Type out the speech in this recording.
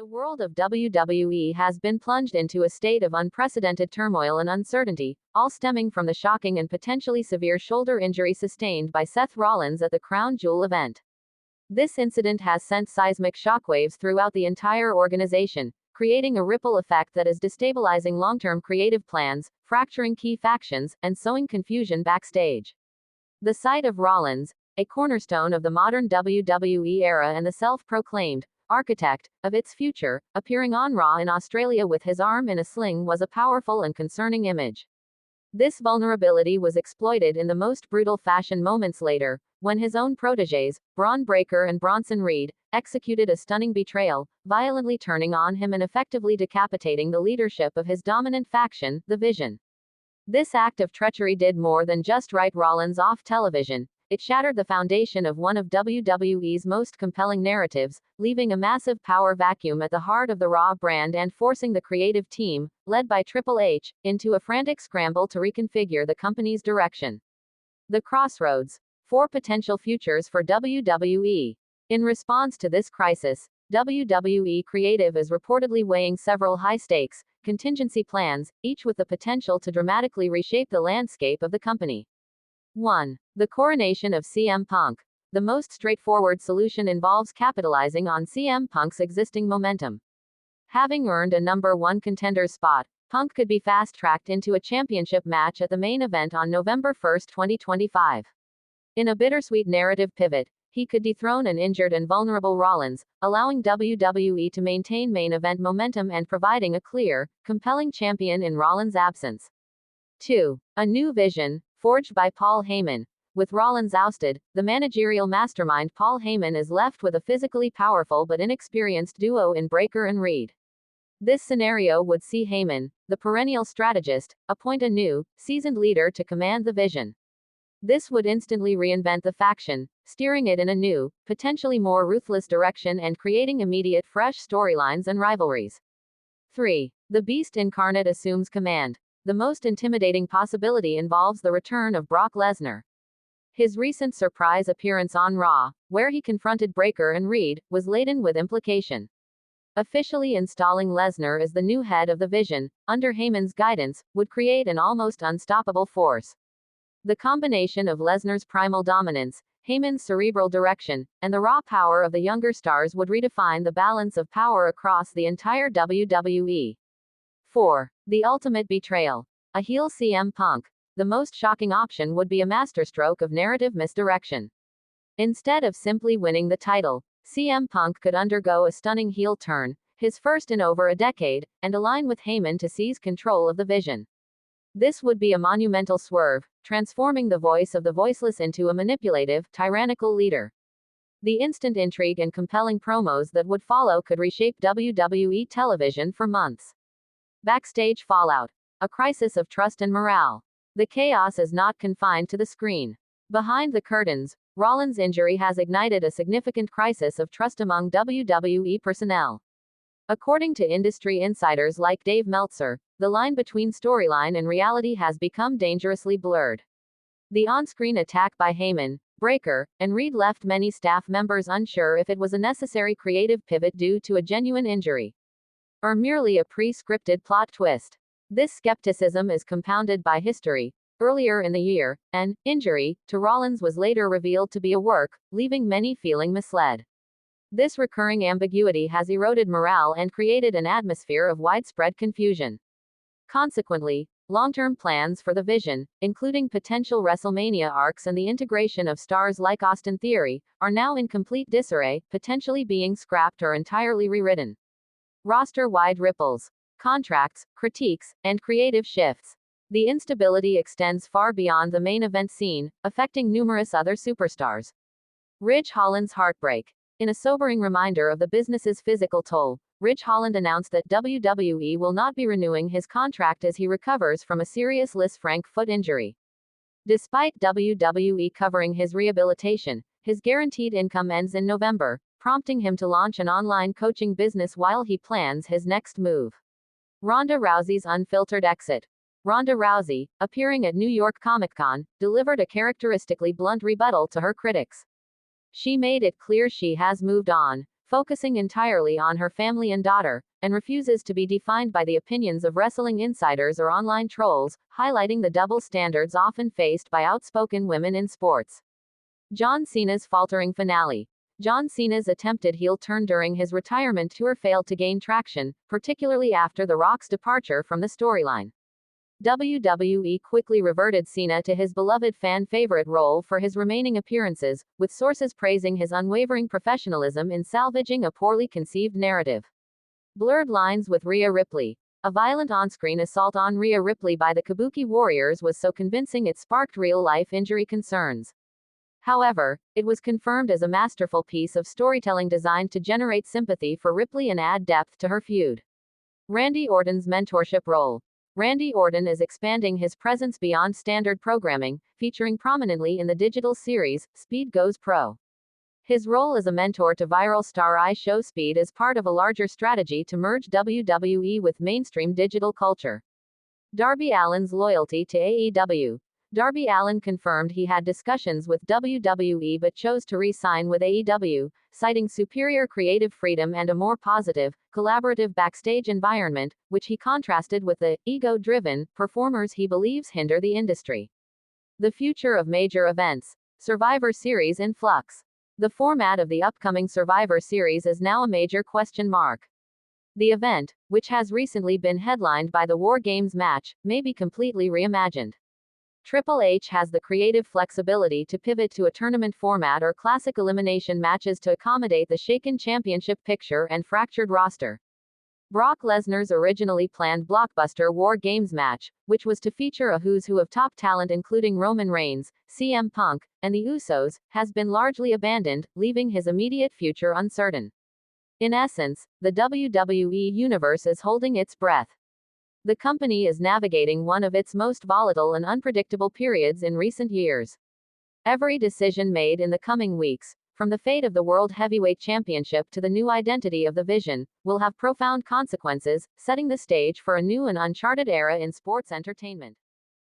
The world of WWE has been plunged into a state of unprecedented turmoil and uncertainty, all stemming from the shocking and potentially severe shoulder injury sustained by Seth Rollins at the Crown Jewel event. This incident has sent seismic shockwaves throughout the entire organization, creating a ripple effect that is destabilizing long-term creative plans, fracturing key factions, and sowing confusion backstage. The sight of Rollins, a cornerstone of the modern WWE era and the self-proclaimed architect of its future, appearing on Raw in Australia with his arm in a sling was a powerful and concerning image. This vulnerability was exploited in the most brutal fashion moments later, when his own protégés, Braun Breaker and Bronson Reed, executed a stunning betrayal, violently turning on him and effectively decapitating the leadership of his dominant faction, the Vision. This act of treachery did more than just write Rollins off television. It shattered the foundation of one of WWE's most compelling narratives, leaving a massive power vacuum at the heart of the Raw brand and forcing the creative team, led by Triple H, into a frantic scramble to reconfigure the company's direction. The Crossroads. 4 potential futures for WWE. In response to this crisis, WWE Creative is reportedly weighing several high-stakes, contingency plans, each with the potential to dramatically reshape the landscape of the company. 1. The coronation of CM Punk. The most straightforward solution involves capitalizing on CM Punk's existing momentum. Having earned a number 1 contender's spot, Punk could be fast-tracked into a championship match at the main event on November 1, 2025. In a bittersweet narrative pivot, he could dethrone an injured and vulnerable Rollins, allowing WWE to maintain main event momentum and providing a clear, compelling champion in Rollins' absence. 2. A new vision, forged by Paul Heyman. With Rollins ousted, the managerial mastermind Paul Heyman is left with a physically powerful but inexperienced duo in Breaker and Reed. This scenario would see Heyman, the perennial strategist, appoint a new, seasoned leader to command the Vision. This would instantly reinvent the faction, steering it in a new, potentially more ruthless direction and creating immediate fresh storylines and rivalries. 3. The Beast Incarnate assumes command. The most intimidating possibility involves the return of Brock Lesnar. His recent surprise appearance on Raw, where he confronted Breaker and Reed, was laden with implication. Officially installing Lesnar as the new head of the Vision, under Heyman's guidance, would create an almost unstoppable force. The combination of Lesnar's primal dominance, Heyman's cerebral direction, and the raw power of the younger stars would redefine the balance of power across the entire WWE. 4. The ultimate betrayal. A heel CM Punk. The most shocking option would be a masterstroke of narrative misdirection. Instead of simply winning the title, CM Punk could undergo a stunning heel turn, his first in over a decade, and align with Heyman to seize control of the Vision. This would be a monumental swerve, transforming the voice of the voiceless into a manipulative, tyrannical leader. The instant intrigue and compelling promos that would follow could reshape WWE television for months. Backstage fallout. A crisis of trust and morale. The chaos is not confined to the screen. Behind the curtains, Rollins' injury has ignited a significant crisis of trust among WWE personnel. According to industry insiders like Dave Meltzer, the line between storyline and reality has become dangerously blurred. The on-screen attack by Heyman, Breaker, and Reed left many staff members unsure if it was a necessary creative pivot due to a genuine injury, or merely a pre-scripted plot twist. This skepticism is compounded by history. Earlier in the year, an injury to Rollins was later revealed to be a work, leaving many feeling misled. This recurring ambiguity has eroded morale and created an atmosphere of widespread confusion. Consequently, long-term plans for the Vision, including potential WrestleMania arcs and the integration of stars like Austin Theory, are now in complete disarray, potentially being scrapped or entirely rewritten. Roster-wide ripples, contracts, critiques, and creative shifts. The instability extends far beyond the main event scene, affecting numerous other superstars. Ridge Holland's heartbreak. In a sobering reminder of the business's physical toll, Ridge Holland announced that WWE will not be renewing his contract as he recovers from a serious Lisfranc foot injury. Despite WWE covering his rehabilitation, his guaranteed income ends in November, prompting him to launch an online coaching business while he plans his next move. Ronda Rousey's unfiltered exit. Ronda Rousey, appearing at New York Comic-Con, delivered a characteristically blunt rebuttal to her critics. She made it clear she has moved on, focusing entirely on her family and daughter, and refuses to be defined by the opinions of wrestling insiders or online trolls, highlighting the double standards often faced by outspoken women in sports. John Cena's faltering finale. John Cena's attempted heel turn during his retirement tour failed to gain traction, particularly after The Rock's departure from the storyline. WWE quickly reverted Cena to his beloved fan-favorite role for his remaining appearances, with sources praising his unwavering professionalism in salvaging a poorly conceived narrative. Blurred lines with Rhea Ripley. A violent on-screen assault on Rhea Ripley by the Kabuki Warriors was so convincing it sparked real-life injury concerns. However, it was confirmed as a masterful piece of storytelling designed to generate sympathy for Ripley and add depth to her feud. Randy Orton's mentorship role. Randy Orton is expanding his presence beyond standard programming, featuring prominently in the digital series, Speed Goes Pro. His role as a mentor to viral star Show Speed is part of a larger strategy to merge WWE with mainstream digital culture. Darby Allin's loyalty to AEW. Darby Allin confirmed he had discussions with WWE but chose to re-sign with AEW, citing superior creative freedom and a more positive, collaborative backstage environment, which he contrasted with the ego-driven performers he believes hinder the industry. The future of major events. Survivor Series in flux. The format of the upcoming Survivor Series is now a major question mark. The event, which has recently been headlined by the War Games match, may be completely reimagined. Triple H has the creative flexibility to pivot to a tournament format or classic elimination matches to accommodate the shaken championship picture and fractured roster. Brock Lesnar's originally planned blockbuster War Games match, which was to feature a who's who of top talent including Roman Reigns, CM Punk, and the Usos, has been largely abandoned, leaving his immediate future uncertain. In essence, the WWE universe is holding its breath. The company is navigating one of its most volatile and unpredictable periods in recent years. Every decision made in the coming weeks, from the fate of the World Heavyweight Championship to the new identity of the Vision, will have profound consequences, setting the stage for a new and uncharted era in sports entertainment.